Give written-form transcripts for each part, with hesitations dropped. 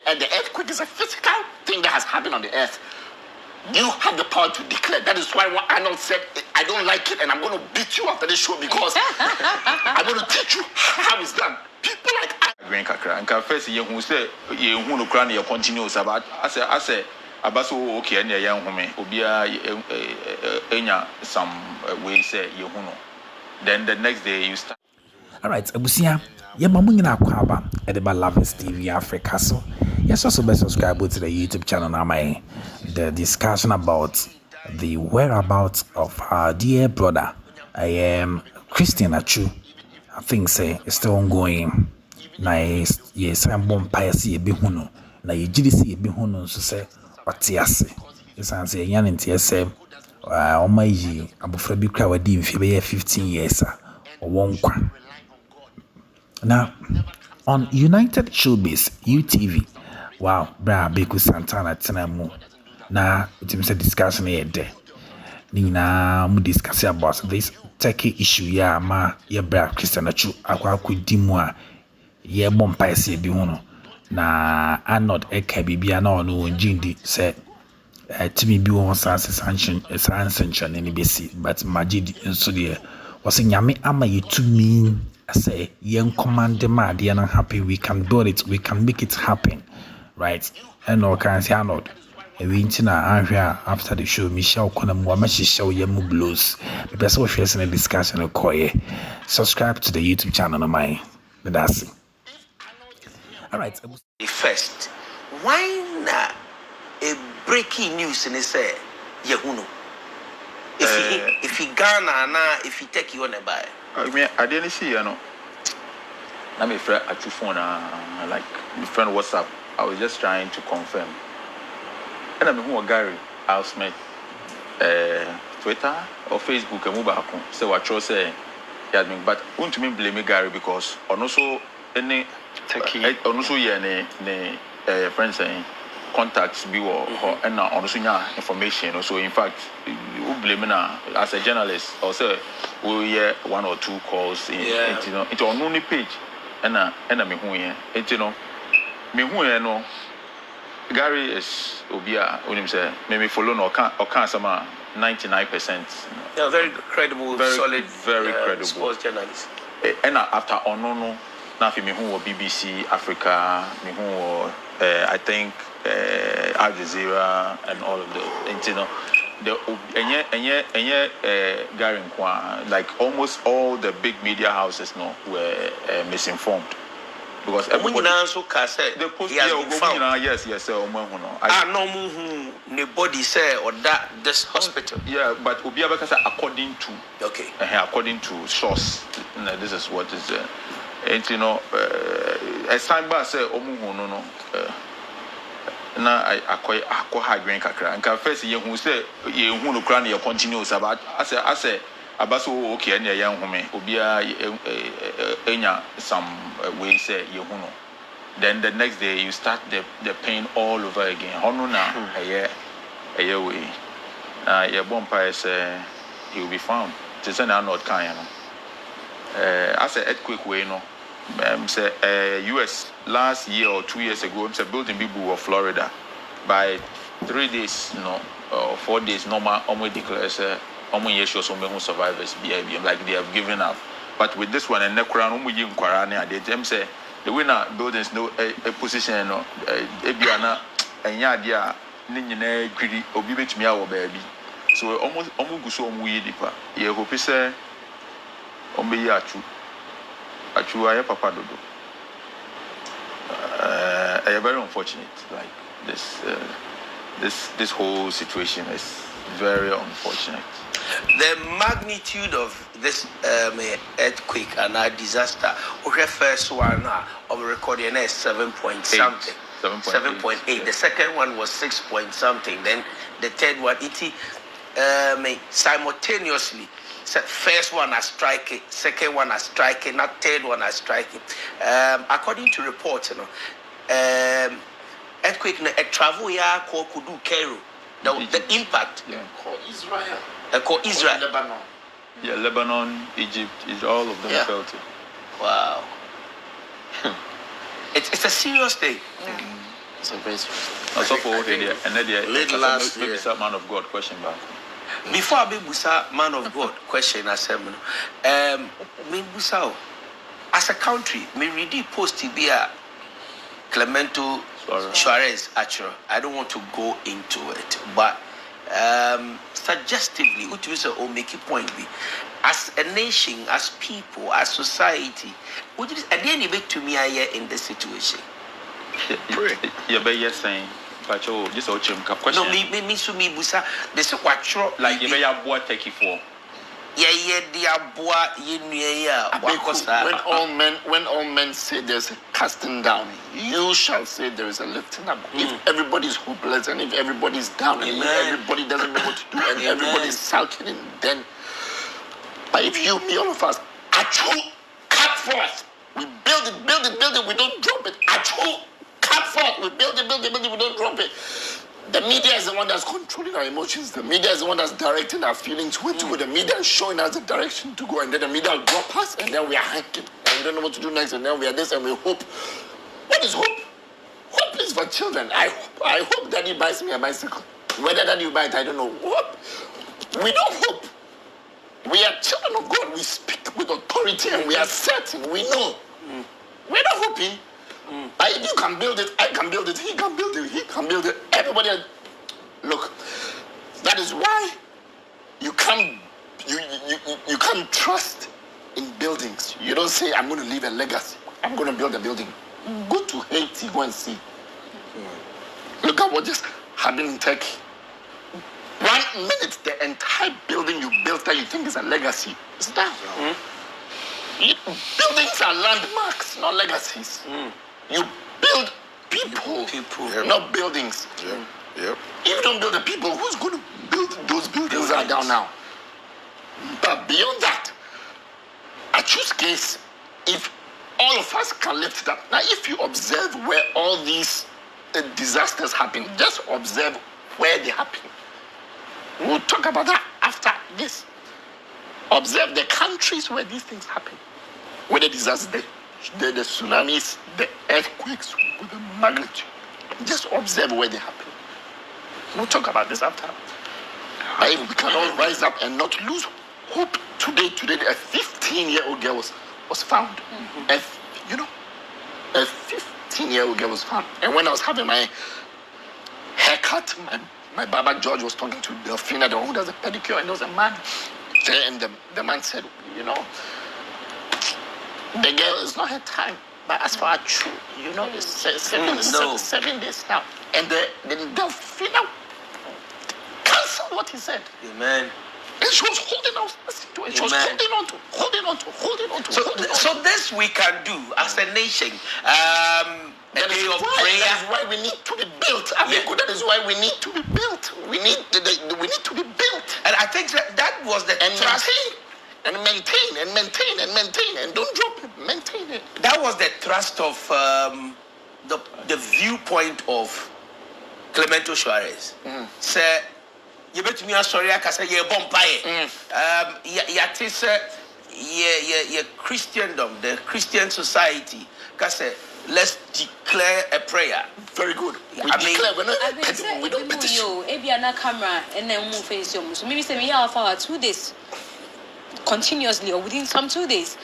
and the earthquake is a physical thing that has happened on the earth. You have the power to declare. That is why what Arnold said, I don't like it and I'm going to beat you after this show because I'm going to teach you how it's done. People like Green Kakra and confess you who say you who crown your continuous about I say Abaso okay and young woman Obia enya some way say you know. Then the next day you start. Alright, Abusia, yeah, Mamuina Kwaba, Ediba Lovers TV Africa. So, yes, also be subscribe to the YouTube channel now. The discussion about the whereabouts of our dear brother, I am Christian Atsu. I think say it's still ongoing. Nice, yes, I'm born piety a bihuno. Na ye GDC a bihuno so say watiase. Yes, I say yan in TSM. My abufra bi kra wadi mfi 15 years or one kwa. Now, on United Showbiz, UTV, wow, bra Beku Santana Tenamu. Now, it's a discussion here there. Nina, mu discuss about this Turkey issue, yeah, ma, yeah, bra Christian Atsu, akwa dimwa, yeah, bompa si bi hono. Na Arnold Eka bibia na ono njindi say timi bi won sanction any besi, but Majid so there was nyame ama yetumi I say, young command ma they are not happy. We can do it. We can make it happen, right? And no can say Arnold. We intina after the show. Michel kona muamashi show yemu blues. Maybe so we in a discussion of koye. Subscribe to the YouTube channel of mine. That's it. All right. First, why not a breaking news in say Yehuno? If he Ghana na if he take you on a buy. I mean, I didn't see, you know. I'm a friend at your phone, like my friend WhatsApp. I was just trying to confirm. And I'm who Gary Housemate, Twitter or Facebook, and move so what you say, but won't me blame Gary because also any also any friends saying contacts be or and also information. So in fact, you blame now as a journalist also. We hear one or two calls in you know it's on only page and me who here it you know me who here no Gary is obia when him say me follow no can some 99%. Yeah, very credible, very, solid, very credible sports journalist. And after no now me who BBC Africa me who I think Al Jazeera and all of the you know the Gary like almost all the big media houses were misinformed because everybody also the post yes nobody say or that this hospital but according to source this is what is and you know as time by say na akwa high green kakra and first ye hu say ye hu no kra na ye continuous about I say abaso okay na ye hu me obia enya some way say ye hu no then the next day you start the pain all over again hono na eye way ye bompa say he will be found to say na not kan no I say earthquake way no say US last year or 2 years ago it's a building people of Florida by 3 days 4 days normal almost declares almost years some survivors BIBM like they have given up but with this one and nekura no muji nkwara na they them say the winner buildings no a position no ebiana enya ade a ne nyina gwiri obi betumi awo baabi so almost guso omu dipa ye hope say ombe Atsu aye papa dodo very unfortunate like this whole situation is very unfortunate. The magnitude of this earthquake and a disaster the first one of recording is 7 point something 7.8 the second one was 6 point something then the third one simultaneously first one are striking, second one are striking, not third one are striking. According to reports, earthquake a travel ya called Kudu Cairo. The impact. Yeah. Called Israel. Called Israel. Lebanon. Yeah, Lebanon, Egypt, all of them felt it. Wow. It's a serious thing. It's a very serious. Also for late last year. Maybe man of God question back. Before I be Busa man of God question I said, me Busa as a country, me ready post to be a Clemento Suarez actually. I don't want to go into it, but suggestively, which is a make a point be as a nation, as people, as society, which is at the end of it to me here in this situation. Yeah, but you're saying, but you just question. No, me busa. They say what like you may have what take it for. Yeah, dear boy, when all men say there's a casting down, you shall say there is a lifting up. If everybody's hopeless and if everybody's down and if everybody doesn't know what to do and everybody's sulking, then but if you, me, all of us, Atsu, cut forth. We build it, we don't drop it. Atsu, cut forth. We build it, we don't drop it. The media is the one that's controlling our emotions. The media is the one that's directing our feelings where to go. The media is showing us the direction to go, and then the media will drop us, and then we are hanging, and we don't know what to do next, and then we are this, and we hope. What is hope? Hope is for children. I hope Daddy buys me a bicycle. Whether Daddy will buy it, I don't know. Hope. We don't hope. We are children of God. We speak with authority, and we are certain. We know. We're not hoping. If you can build it, I can build it, he can build it, everybody. Look, that is why you can't trust in buildings. You don't say, I'm going to leave a legacy, I'm going to build a building. Go to Haiti, go and see. Look at what just happened in Turkey. 1 minute, the entire building you built that you think is a legacy is down. Buildings are landmarks, not legacies. You build people, not buildings. If you don't build the people, who's going to build those buildings that are down now? But beyond that, Atsu's case, if all of us can lift it up. Now, if you observe where all these disasters happen, just observe where they happen. We'll talk about that after this. Observe the countries where these things happen. Where the disasters, the tsunamis, the earthquakes with the magnitude. Just observe where they happen. We'll talk about this after. But if we can all rise up and not lose hope today, a 15-year-old girl was found. A 15-year-old girl was found. And when I was having my haircut, my Baba George was talking to Delphina, the one who does a pedicure, and there was a man there, and the man said, the girl is not her time. But as for Atsu, it's 7 days now. And the Delphina cancelled what he said. Amen. And she was holding on to the situation. She was holding on to. So this we can do as a nation. A day of prayer. That is why we need to be built. That is why we need to be built. We need to be built. And I think that was the trust. And maintain and don't drop it. Maintain it. That was the thrust of the viewpoint of Clemento Suarez. Say, you bet me a sorry, I can say you're bombay. Yeah, Christendom, the Christian society, can say, let's declare a prayer. Very good. We declare, we don't petition. Camera and then move face. So maybe say we have for 2 days. Continuously or within some 2 days.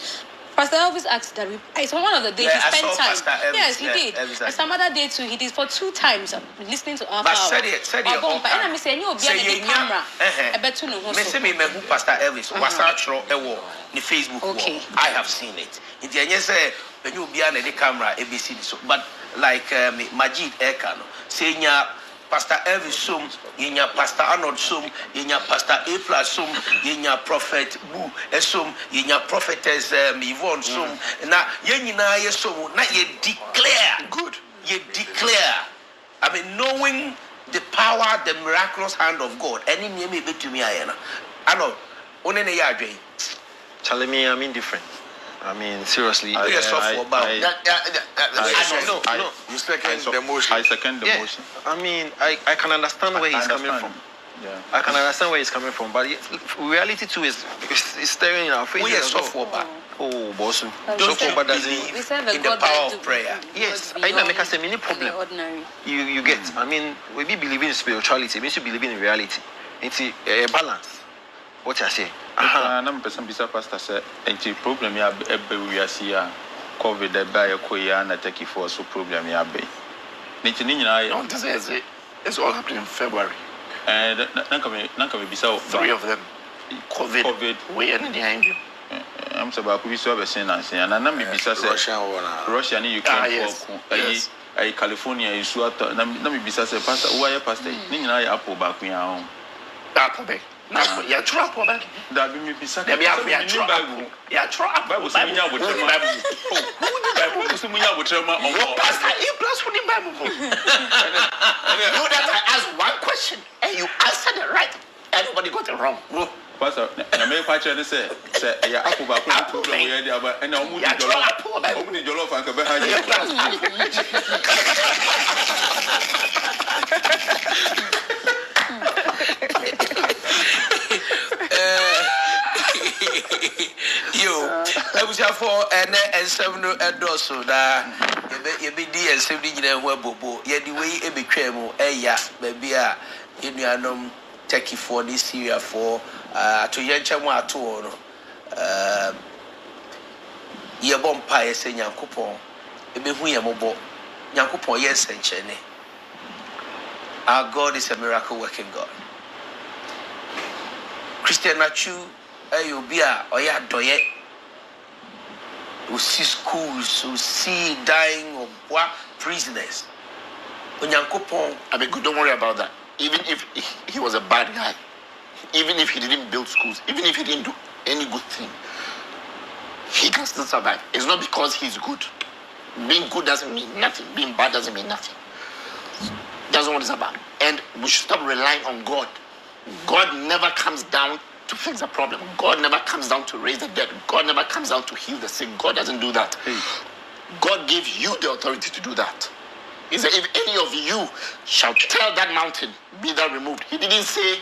Pastor Elvis asked that it's on one of the days he spent time. Yes, he did. And some other day too, he did for 2 times listening to our but said it all and I'm saying you will be on the camera. I bet you know who Pastor Elvis was actually on the Facebook wall. I have seen it. In the end, say when you be on the camera, ABC. But like Majid Michel saying Pastor Elvis Sum, yenya Pastor Arnold Sum, yenya Pastor April Sum, yenya Prophet Bu Sum, yenya Prophetess Yvonne Sum. Now, yenya Sum, now you declare. Good. You declare. I mean, knowing the power, the miraculous hand of God. Any name may be to me, Arnold, one in a yard. Tell me, I'm indifferent. I mean, seriously. No. You second the motion. I second the motion. I mean, I can understand where he's coming from. Yeah. I can understand where he's coming from, but reality too is staring in our faces. Oh, boss. Don't you believe in the power of prayer? Yes, I know. Make us a mini problem. You get. I mean, we be believing in spirituality. Means you believe in reality. It's a balance. What I say. I'm person bisa pastor say. Enti problem ya ebe we see ya. COVID ebe ya koya na take for so problem ya be. Nti ni nyina No, this is it. It's all happened in February. And nanka me bisa 3 of them. COVID. We are in the end. I'm so ba ku bi so be sin na sin na me bisa say Russia ni Ukraine for California isu ato na me bisa say pastor who are pastor ni nyina ya apple ba ku ya ho. Apple back. Ya try apple back. Da bi me bisa Ya try Bible say nya bo trema. Bible say nya bo trema o. Pastor, you plus for the Bible. You that I asked one question and you answered it right. Everybody got it wrong. Pastor, na me kwa chere say ya apple ba ku problem we dey aba na omu di jollof. Omu di jollof an ka be ha je. Yo, I was here for and 7 endorsed that you be dear 70 year bobo. Yet the way a be cremo, ya, baby, you take for this year for to Yanchama to ye bompire saying Yankupon, a be who yamobo, Yankupon, yes, and Cheney. Our God is a miracle working God. Christian Atsu, you be a or ya doye. You see schools, you see dying of prisoners. I mean, don't worry about that. Even if he was a bad guy, even if he didn't build schools, even if he didn't do any good thing, he can still survive. It's not because he's good. Being good doesn't mean nothing. Being bad doesn't mean nothing. That's what it's about. And we should stop relying on God. God never comes down to fix a problem. God never comes down to raise the dead. God never comes down to heal the sick. God doesn't do that. God gave you the authority to do that. He said, if any of you shall tell that mountain, be thou removed. He didn't say,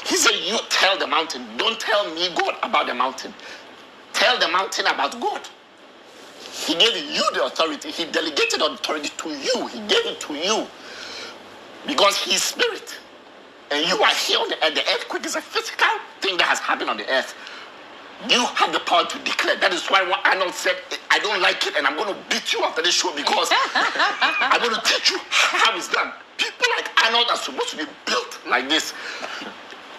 he said, you tell the mountain. Don't tell me, God, about the mountain. Tell the mountain about God. He gave you the authority. He delegated authority to you. He gave it to you. Because he's spirit. And you are here on the earth. The earthquake is a physical thing that has happened on the earth. You have the power to declare. That is why what Arnold said, I don't like it and I'm going to beat you after this show because I'm going to teach you how it's done. People like Arnold are supposed to be built like this.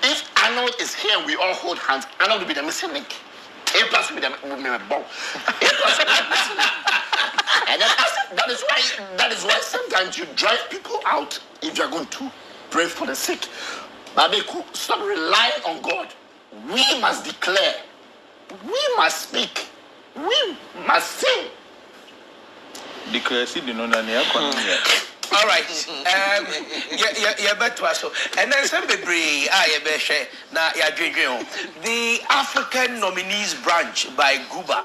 If Arnold is here and we all hold hands, Arnold will be the missing link. A plus will be the ball. A plus will be the missing link. And then that is why sometimes you drive people out if you're going to pray for the sick. Babeku, stop relying on God. We must declare. We must speak. We must sing. Declare see the no na all right. Yeah, better so. And then some baby, the African Nominees Branch by Guba.